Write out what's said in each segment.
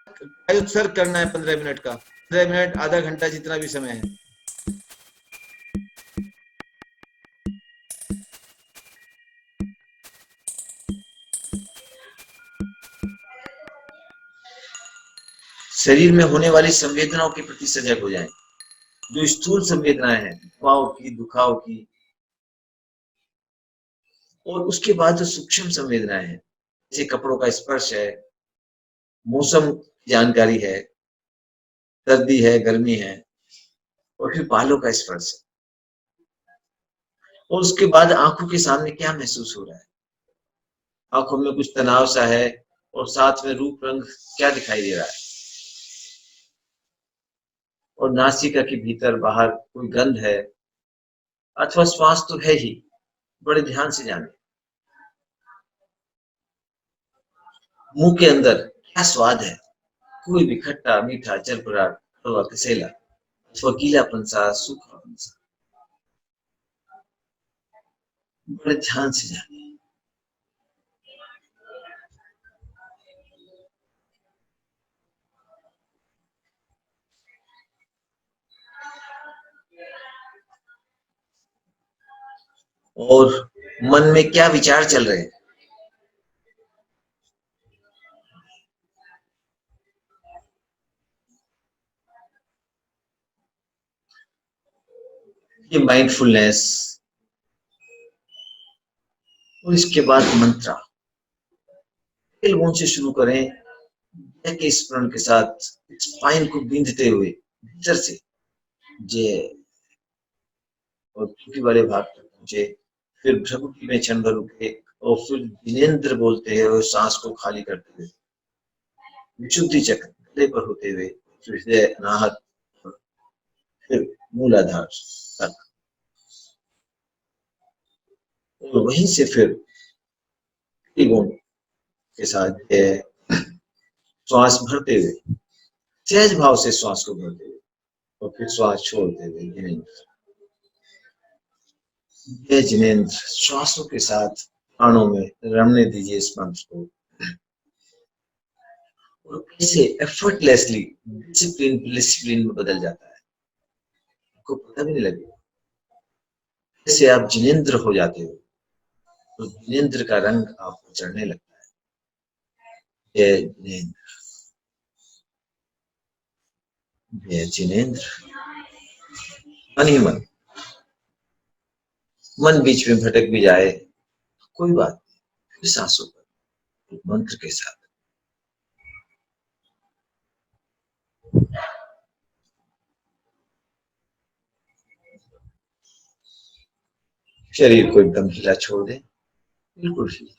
कायोत्सर्ग करना है 15 मिनट का, 15 मिनट, आधा घंटा, जितना भी समय है। शरीर में होने वाली संवेदनाओं के प्रति सजग हो जाएं। जो स्थूल संवेदनाएं हैं, हवाओं की, दुखाव की, और उसके बाद जो सूक्ष्म संवेदनाएं हैं, जैसे कपड़ों का स्पर्श है, मौसम की जानकारी है, सर्दी है, गर्मी है, और फिर बालों का स्पर्श है, और उसके बाद आंखों के सामने क्या महसूस हो रहा है, आंखों में कुछ तनाव सा है, और साथ में रूप रंग क्या दिखाई दे रहा है, और नासिका के भीतर बाहर कोई गंध है, अथवा श्वास तो है ही। बड़े ध्यान से जाने मुंह के अंदर क्या स्वाद है, कोई भी खट्टा, मीठा, चरपरा, कड़वा, कसेला, अथवा गीलापन सा, सूखापन सा। बड़े ध्यान से जाने। और मन में क्या विचार चल रहे हैं, ये माइंडफुलनेस। और इसके बाद मंत्रा, से शुरू करें, के स्मरण के साथ स्पाइन को बींधते हुए भीतर से जय, और छुट्टी वाले भाग तक पहुंचे, फिर भ्रकुटी में क्षण भर रुके, और फिर जिनेन्द्र बोलते हैं, और सांस को खाली करते हुए विशुद्धि चक्र गले पर होते हुए हृदय अनाहत, फिर मूलाधार तक, और वहीं से फिर त्रिकोण के साथ श्वास भरते हुए, सहज भाव से श्वास को भरते हुए, और फिर श्वास छोड़ते हुए जिनेन्द्र। श्वासों के साथ प्राणों में रमने दीजिए इस मंत्र को, और कैसे एफर्टलेसली डिसिप्लिन में बदल जाता है, आपको पता भी नहीं लगेगा। जैसे आप जिनेन्द्र हो जाते हो, तो जिनेन्द्र का रंग आपको चढ़ने लगता है। जय जिनेन्द्र, जय जिनेन्द्र। मन ही मन, मन बीच में भटक भी जाए कोई बात नहीं, फिर सांसों पर मंत्र के साथ। शरीर को एकदम ढीला छोड़ दें, बिल्कुल ढीला।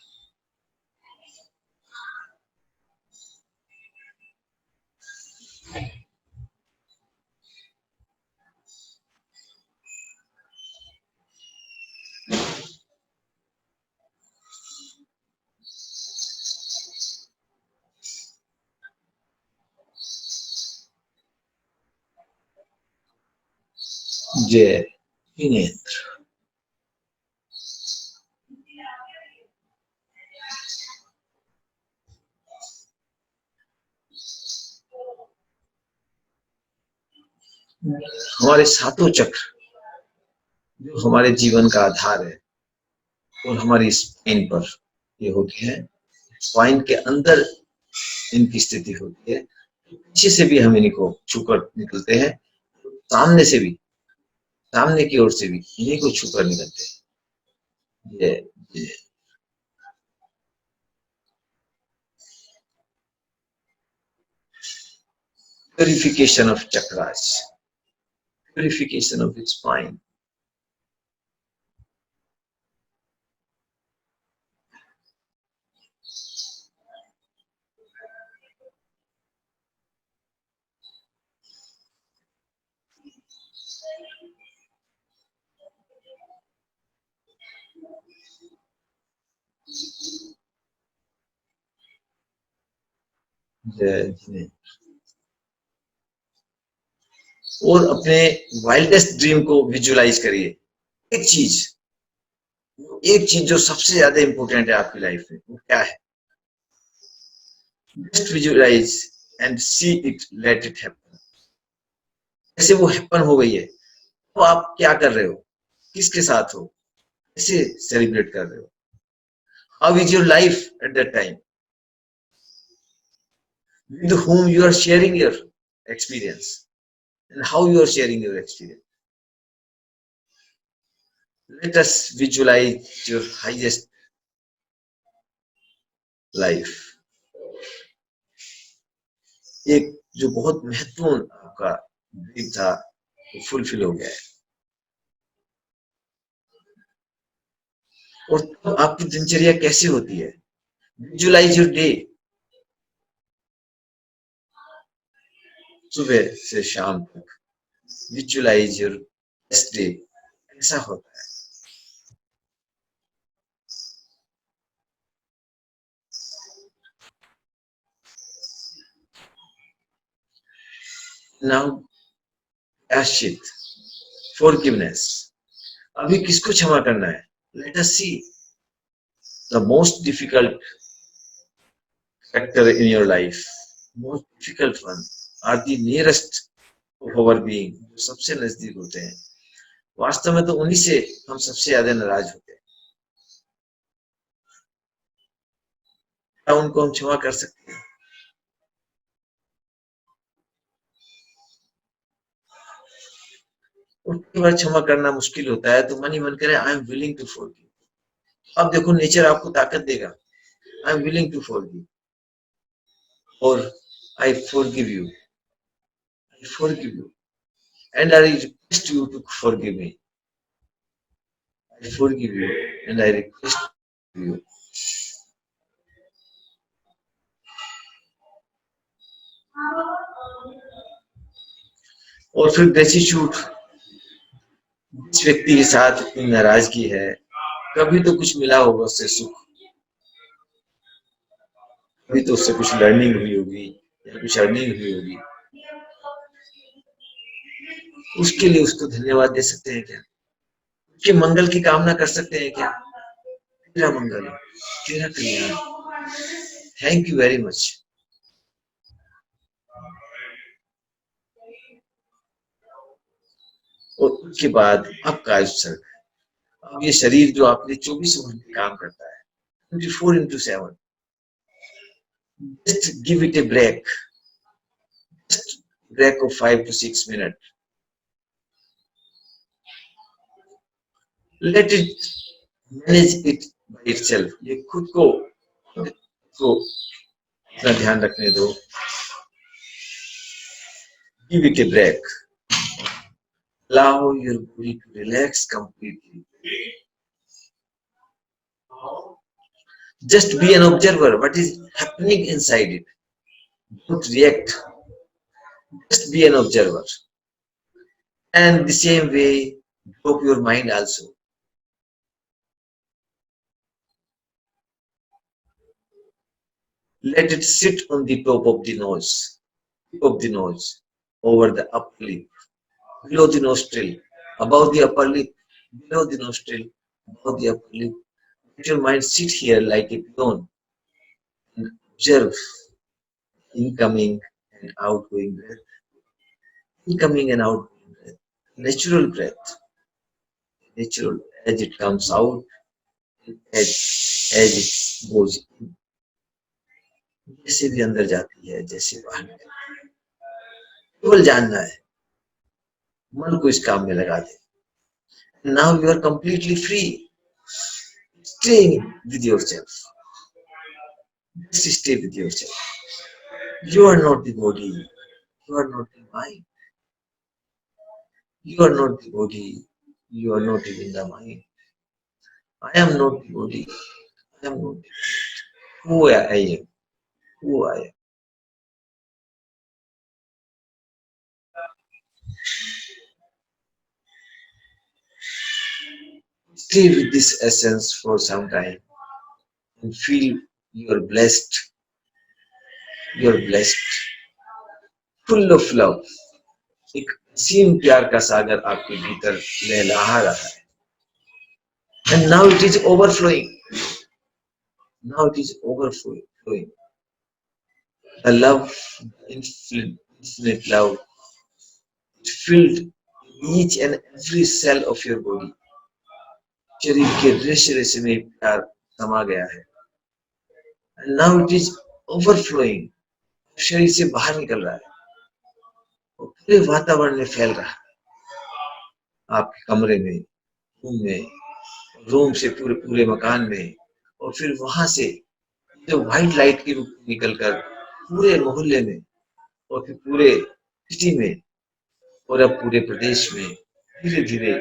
जय जिनेन्द्र। हमारे सातों चक्र जो हमारे जीवन का आधार है, और हमारी स्पाइन पर ये होती है, स्पाइन के अंदर इनकी स्थिति होती है। पीछे से भी हम इनको छूकर निकलते हैं, सामने से भी, सामने की ओर से भी इन्हीं को छूकर निकलते हैं। ये purification of chakras, purification of its spine. और अपने वाइल्डेस्ट ड्रीम को विजुलाइज करिए। एक चीज जो सबसे ज्यादा इंपॉर्टेंट है आपकी लाइफ में, वो क्या है? Just visualise and see it, let it happen. जैसे वो हैपन हो गई है, तो आप क्या कर रहे हो, किसके साथ हो, कैसे सेलिब्रेट कर रहे हो, how is your life at that time, with whom you are sharing your experience and how you are sharing your experience. Let us visualize your highest life. एक जो बहुत महत्वपूर्ण आपका ड्रीम था वो फुलफिल हो गया है, और तब आपकी दिनचर्या कैसी होती है, विजुलाइज योर डे, सुबह से शाम तक विजुलाइज योर बेस्ट डे कैसा होता है. नाउ प्रायश्चित, फॉरगिवनेस, अभी किसको क्षमा करना है, let us see. The most difficult factor in your life, most difficult one are the nearest of our being, जो सबसे नजदीक होते हैं. वास्तव में तो उन्हीं से हम सबसे ज्यादा नाराज होते हैं. क्या उनको हम क्षमा कर सकते हैं? उनकी बार क्षमा करना मुश्किल होता है, तो मन ही मन करे I am willing to forgive. अब देखो नेचर आपको ताकत देगा, I am willing to forgive, और I forgive you, I forgive you, and I request you to forgive me. I forgive you and I request you. और फिर gratitude, जिस व्यक्ति के साथ इतनी नाराजगी है, कभी तो कुछ मिला होगा उससे सुख, कभी तो उससे कुछ लर्निंग हुई होगी या कुछ अर्निंग हुई होगी, उसके लिए उसको धन्यवाद दे सकते हैं क्या, उसके मंगल की कामना कर सकते हैं क्या, तेरा मंगल, तेरा कल्याण, थैंक यू वेरी मच. और उसके बाद आपका उत्सर्ग, अब ये शरीर जो आपने 24 घंटे काम करता है 24/7, just give it a break, just break of 5 to 6 minutes, let it manage it by itself. ये खुद को अपना ध्यान रखने दो, give it a break, allow your body to relax completely. Just be an observer, what is happening inside it, don't react, just be an observer. And the same way, drop your mind also. Let it sit on the top of the nose, over the upper lip, below the nostril, above the upper lip, below the nostril, above the upper lip. Let your mind sit here like a pigeon and observe incoming and outgoing breath, incoming and outgoing breath, natural breath, natural as it comes out, as it goes in. जैसे भी अंदर जाती है, जैसे बाहर निकलती है, केवल जानना है, मन को इस काम में लगा दे. Now you are completely free. Stay with yourself. Just stay with yourself. You are not the body. You are not the mind. You are not the body. You are not even the mind. I am not the body. I am not the mind. Who I am. Who I am. Stay with this essence for some time and feel you are blessed. You are blessed. Full of love. एक असीम प्यार का सागर आपके भीतर लहलहा रहा है. And now it is overflowing. Now it is overflowing. The love, infinite love, it filled each and every cell of your body. शरीर के रेशे रेशे में प्यार समा गया है. And now it is overflowing. शरीर से बाहर निकल रहा है और पूरे वातावरण में फैल रहा है. आपके कमरे में, रूम में, रूम से पूरे पूरे मकान में, और फिर वहां से जो व्हाइट लाइट के रूप में निकलकर पूरे मोहल्ले में और फिर पूरे सिटी में और अब पूरे प्रदेश में धीरे धीरे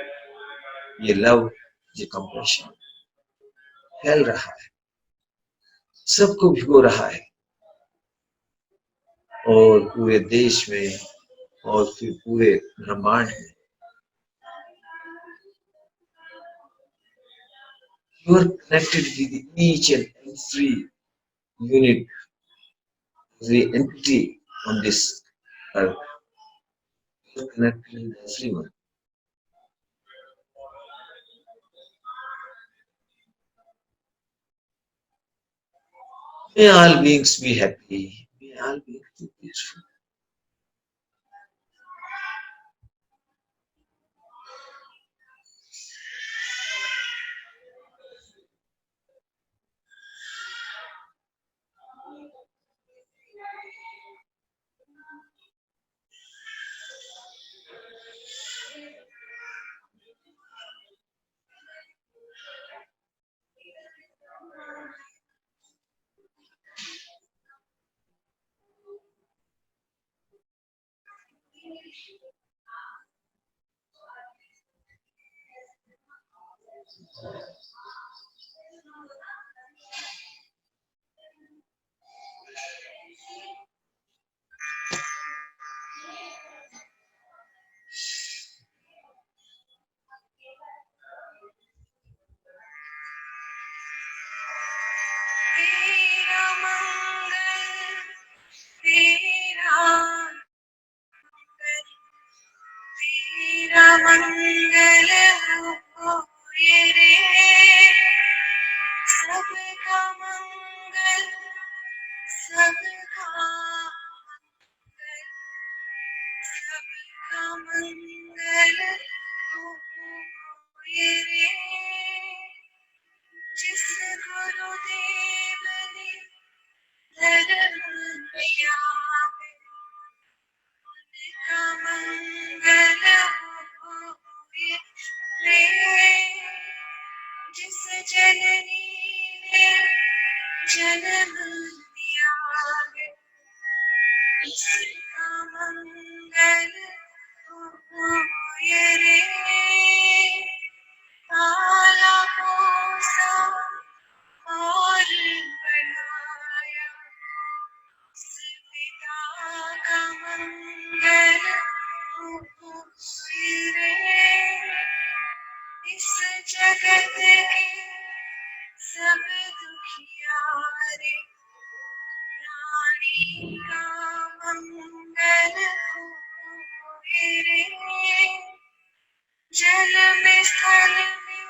ये लव, ये कंपैशन फैल रहा है, सबको भिगो रहा है और पूरे देश में और फिर पूरे ब्रह्मांड में. You are connected with each and every unit, every entity on this earth. You are connected with everyone. May all beings be happy. May all beings be peaceful. मंगल होए रे, सबका मंगल, सबका मंगल, सबका मंगल होए रे. जिस गुरुदेव ने धर्म दिया है, उनका मंगल होए रे. जिस जननी ने जन्म दिया है, उसका मंगल होए रे. पाला पोसा और बढ़ाया, पिता का मंगल होए रे. इस जगत के सब दुखियारे, प्राणी का मंगल होए रे. जल में, स्थल में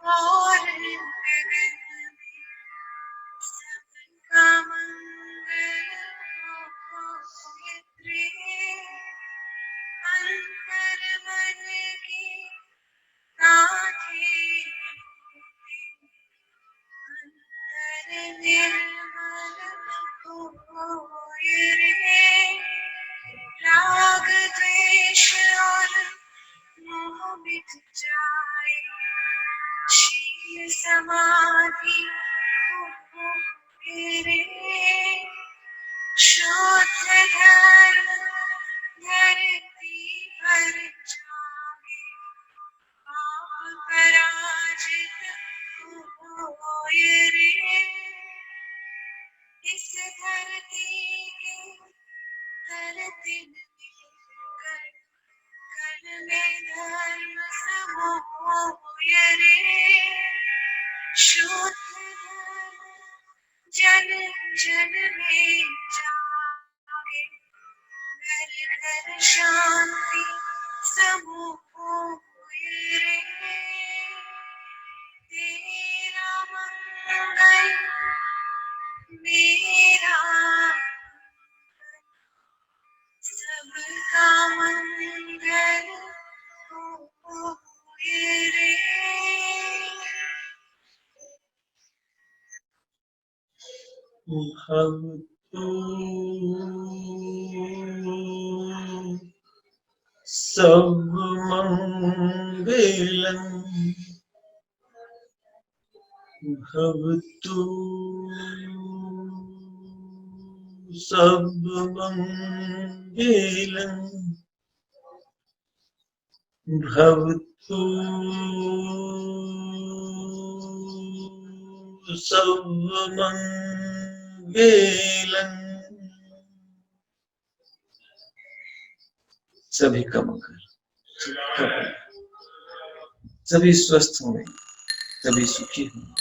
और गगन में, सबका मंगल होए रे. अंतर मन की आंखें, अंतर निर्मल होए रे. राग द्वेष और मोह मिट जाए, शील समाधि होए रे. शुद्ध धर्म धरती पर जाए, पाप पराजित होए रे. इस धरती के हर दिन मिलकर कल में धर्म समोए रे. शुद्ध धर्म जन जन में जाए, घर घर शांति समोए रे. तेरा मंगल मेरा भवतु सर्वमङ्गलं भवतु सर्वमङ्गलं भवतु सर्वमङ्गलं। सभी का मंगल, सभी स्वस्थ होंगे, सभी सुखी होंगे।